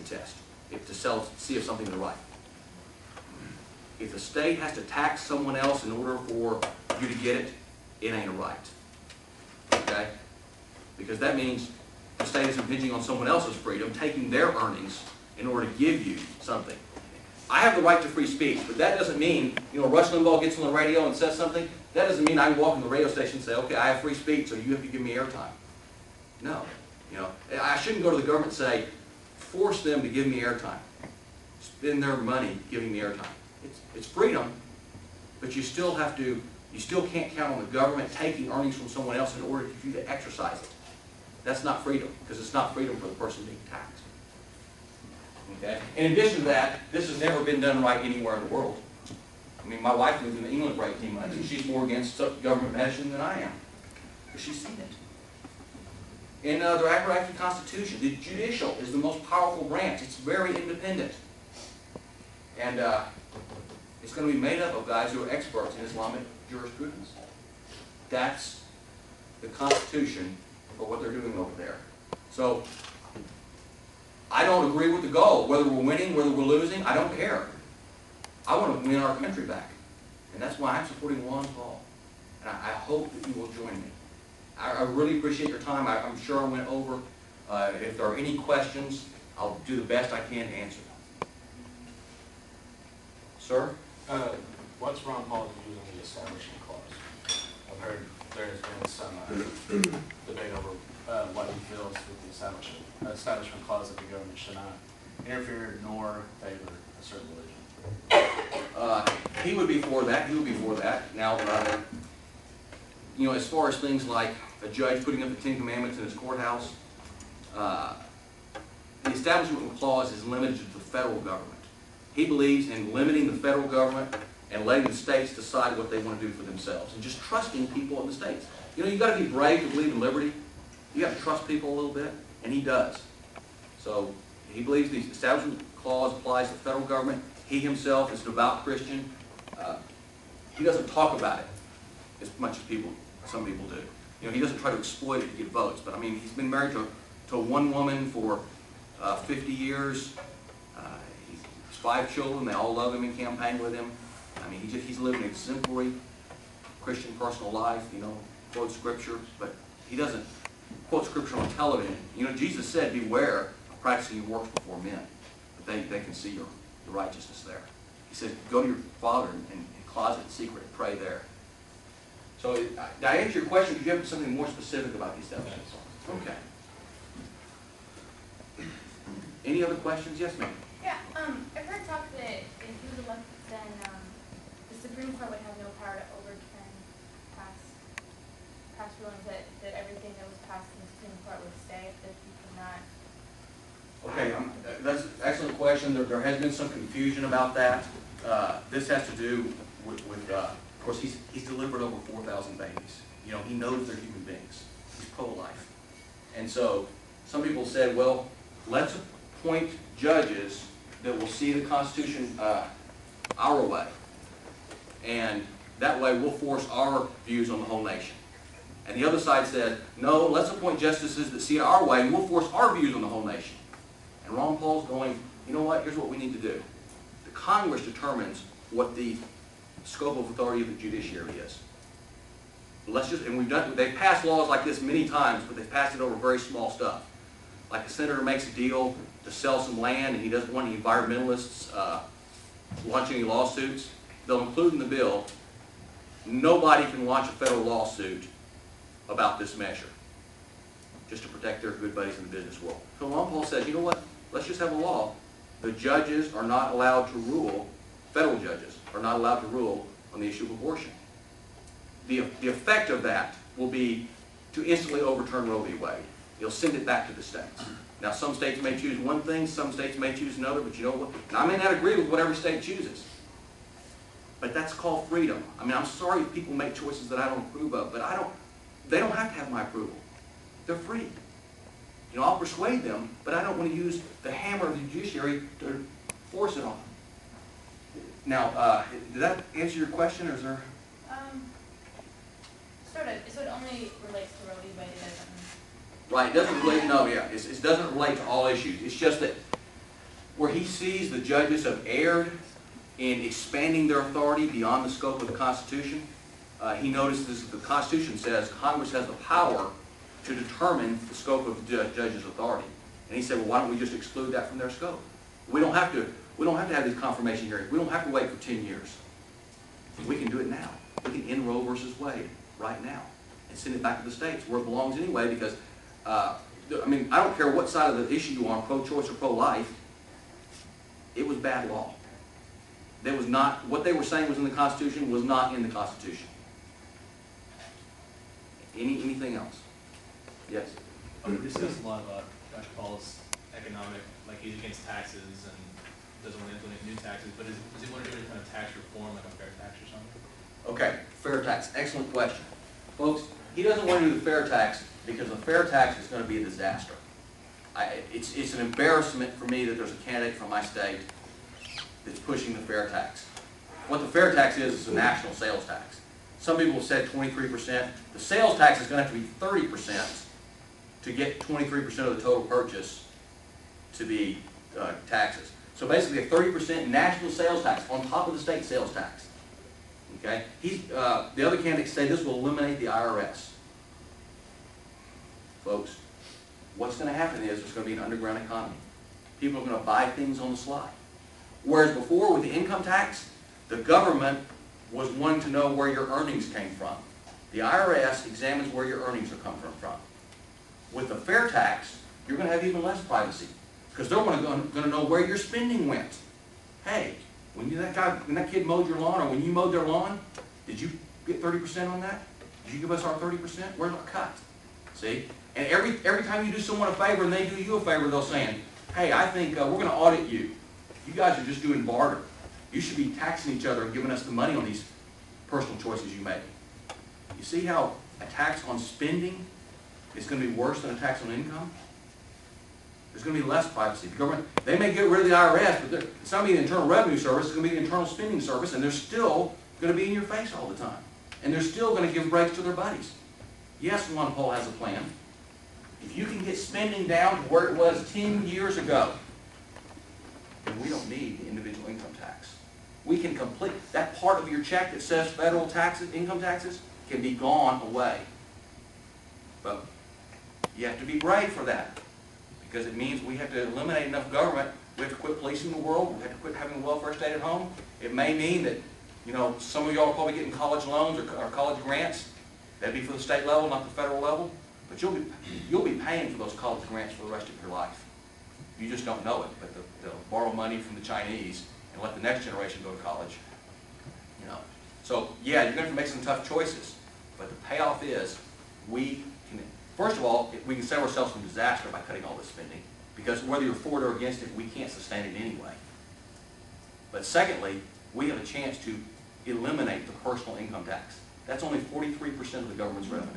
test, see if something's right. If the state has to tax someone else in order for you to get it, it ain't a right. Okay? Because that means the state is impinging on someone else's freedom, taking their earnings in order to give you something. I have the right to free speech, but that doesn't mean, Rush Limbaugh gets on the radio and says something, that doesn't mean I can walk in the radio station and say, okay, I have free speech, so you have to give me airtime. No. I shouldn't go to the government and say, force them to give me airtime. Spend their money giving me airtime. It's freedom, but you still can't count on the government taking earnings from someone else in order for you to exercise it. That's not freedom, because it's not freedom for the person being taxed. Okay? In addition to that, this has never been done right anywhere in the world. I mean, my wife lives in England for 18 months, and she's more against government meddling than I am, because she's seen it. In the Iraqi Constitution, the judicial is the most powerful branch. It's very independent. And it's going to be made up of guys who are experts in Islamic jurisprudence. That's the Constitution for what they're doing over there. So, I don't agree with the goal. Whether we're winning, whether we're losing, I don't care. I want to win our country back. And that's why I'm supporting Ron Paul. And I hope that you will join me. I really appreciate your time. I'm sure I went over. If there are any questions, I'll do the best I can to answer them. Sir? What's Ron Paul's views on the Establishment Clause? I've heard there has been some debate over what he feels with the Establishment Clause that the government should not interfere nor favor a certain religion. He would be for that. He would be for that. Now, as far as things like a judge putting up the Ten Commandments in his courthouse, the Establishment Clause is limited to the federal government. He believes in limiting the federal government and letting the states decide what they want to do for themselves, and just trusting people in the states. You've got to be brave to believe in liberty. You have to trust people a little bit, and he does. So he believes the Establishment Clause applies to the federal government. He himself is a devout Christian. He doesn't talk about it as much as some people do. He doesn't try to exploit it to get votes. But I mean, he's been married to one woman for 50 years. He's 5 children. They all love him and campaign with him. I mean, he's living an exemplary Christian personal life. Quotes scripture, but he doesn't quote scripture on television. Jesus said, "Beware of practicing your works before men, but they can see your righteousness there." He said, "Go to your Father in closet in secret and pray there." So, did I answer your question? Did you have something more specific about these steps? Okay. Any other questions? Yes, ma'am. Yeah, I've heard talk that if he was elected, then the Supreme Court would have no power to overturn past rulings, that everything that was passed in the Supreme Court would stay, that he could not. Okay, that's an excellent question. There has been some confusion about that. This has to do with of course, he's delivered over 4,000 babies. He knows they're human beings. He's pro-life. And so some people said, well, let's appoint judges that will see the Constitution our way. And that way we'll force our views on the whole nation. And the other side said, no, let's appoint justices that see it our way, and we'll force our views on the whole nation. And Ron Paul's going, you know what, here's what we need to do. The Congress determines what the scope of authority of the judiciary is. They've passed laws like this many times, but they've passed it over very small stuff. Like a senator makes a deal to sell some land, and he doesn't want any environmentalists launching any lawsuits. They'll include in the bill, nobody can launch a federal lawsuit about this measure, just to protect their good buddies in the business world. So Ron Paul says, you know what, let's just have a law. The judges are not allowed to rule, federal judges are not allowed to rule on the issue of abortion. The effect of that will be to instantly overturn Roe v. Wade. You'll send it back to the states. Now some states may choose one thing, some states may choose another, but you know what? And I may not agree with what every state chooses. But that's called freedom. I mean, I'm sorry if people make choices that I don't approve of, but they don't have to have my approval. They're free. I'll persuade them, but I don't want to use the hammer of the judiciary to force it on them. Now, did that answer your question, or is there? Sort of. So it only relates to Roe v. Wade. Right. It doesn't relate. No, yeah. It doesn't relate to all issues. It's just that where he sees the judges have erred in expanding their authority beyond the scope of the Constitution. He notices that the Constitution says Congress has the power to determine the scope of the judge's authority. And he said, well, why don't we just exclude that from their scope? We don't have to have these confirmation hearings. We don't have to wait for 10 years. We can do it now. We can end Roe versus Wade right now and send it back to the states where it belongs anyway, because, I don't care what side of the issue you're on, pro-choice or pro-life, it was bad law. There was not, what they were saying was in the Constitution was not in the Constitution. Anything else? Yes? We discussed a lot about Dr. Paul's economic, like he's against taxes and doesn't want to implement new taxes, but does he want to do any kind of tax reform, like a fair tax or something? Okay, fair tax, excellent question. Folks, he doesn't want to do the fair tax because the fair tax is going to be a disaster. It's an embarrassment for me that there's a candidate from my state that's pushing the fair tax. What the fair tax is a national sales tax. Some people have said 23%. The sales tax is going to have to be 30% to get 23% of the total purchase to be taxes. So basically a 30% national sales tax on top of the state sales tax. Okay? The other candidates say this will eliminate the IRS. Folks, what's going to happen is there's going to be an underground economy. People are going to buy things on the sly. Whereas before with the income tax, the government was wanting to know where your earnings came from. The IRS examines where your earnings are coming from. With the fair tax, you're going to have even less privacy because they're going to know where your spending went. Hey, when that kid mowed your lawn or when you mowed their lawn, did you get 30% on that? Did you give us our 30%? Where's our cut? See? And every time you do someone a favor and they do you a favor, they'll say, hey, I think we're going to audit you. You guys are just doing barter. You should be taxing each other and giving us the money on these personal choices you make. You see how a tax on spending is going to be worse than a tax on income? There's going to be less privacy. The government, they may get rid of the IRS, but it's not going to be the Internal Revenue Service, it's going to be the Internal Spending Service, and they're still going to be in your face all the time. And they're still going to give breaks to their buddies. Yes, Ron Paul has a plan. If you can get spending down to where it was 10 years ago, then we don't need the individual income tax. We can complete that part of your check that says federal taxes, income taxes, can be gone away. But you have to be brave for that because it means we have to eliminate enough government. We have to quit policing the world. We have to quit having a welfare state at home. It may mean that, some of y'all are probably getting college loans or college grants. That'd be for the state level, not the federal level. But you'll be paying for those college grants for the rest of your life. You just don't know it, but they'll borrow money from the Chinese and let the next generation go to college. So yeah, you're going to have to make some tough choices, but the payoff is first of all, we can save ourselves from disaster by cutting all this spending, because whether you're for it or against it, we can't sustain it anyway. But secondly, we have a chance to eliminate the personal income tax. That's only 43% of the government's revenue.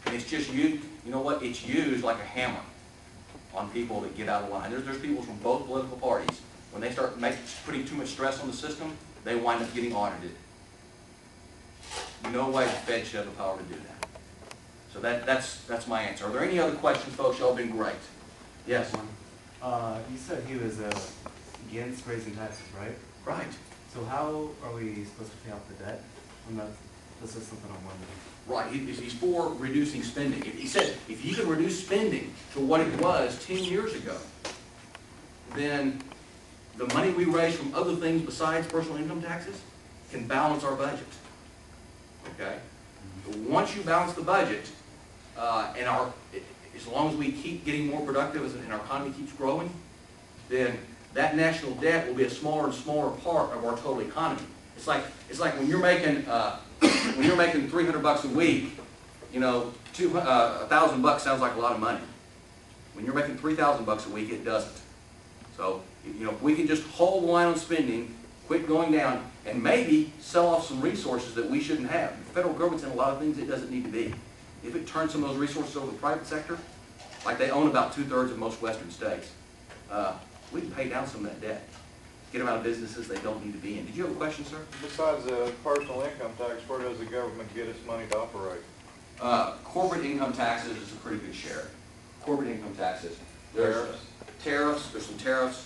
And it's just used, it's used like a hammer on people that get out of line. There's people from both political parties. When they start putting too much stress on the system, they wind up getting audited. No way the Fed should have the power to do that. So that's my answer. Are there any other questions, folks? Y'all have been great. Yes? You said he was against raising taxes, right? Right. So how are we supposed to pay off the debt? This is something I'm wondering. Right. He's for reducing spending. He said if you can reduce spending to what it was 10 years ago, then the money we raise from other things besides personal income taxes can balance our budget. Okay? Once you balance the budget, as long as we keep getting more productive and our economy keeps growing, then that national debt will be a smaller and smaller part of our total economy. It's like when you're making $300 a week, $1,000 sounds like a lot of money. When you're making $3,000 a week, it doesn't. So if we can just hold the line on spending, quit going down, and maybe sell off some resources that we shouldn't have. The federal government's in a lot of things it doesn't need to be. If it turns some of those resources over to the private sector, like they own about 2/3 of most western states, we can pay down some of that debt. Get them out of businesses they don't need to be in. Did you have a question, sir? Besides the personal income tax, where does the government get its money to operate? Corporate income taxes is a pretty good share. Corporate income taxes. There's tariffs. There's some tariffs.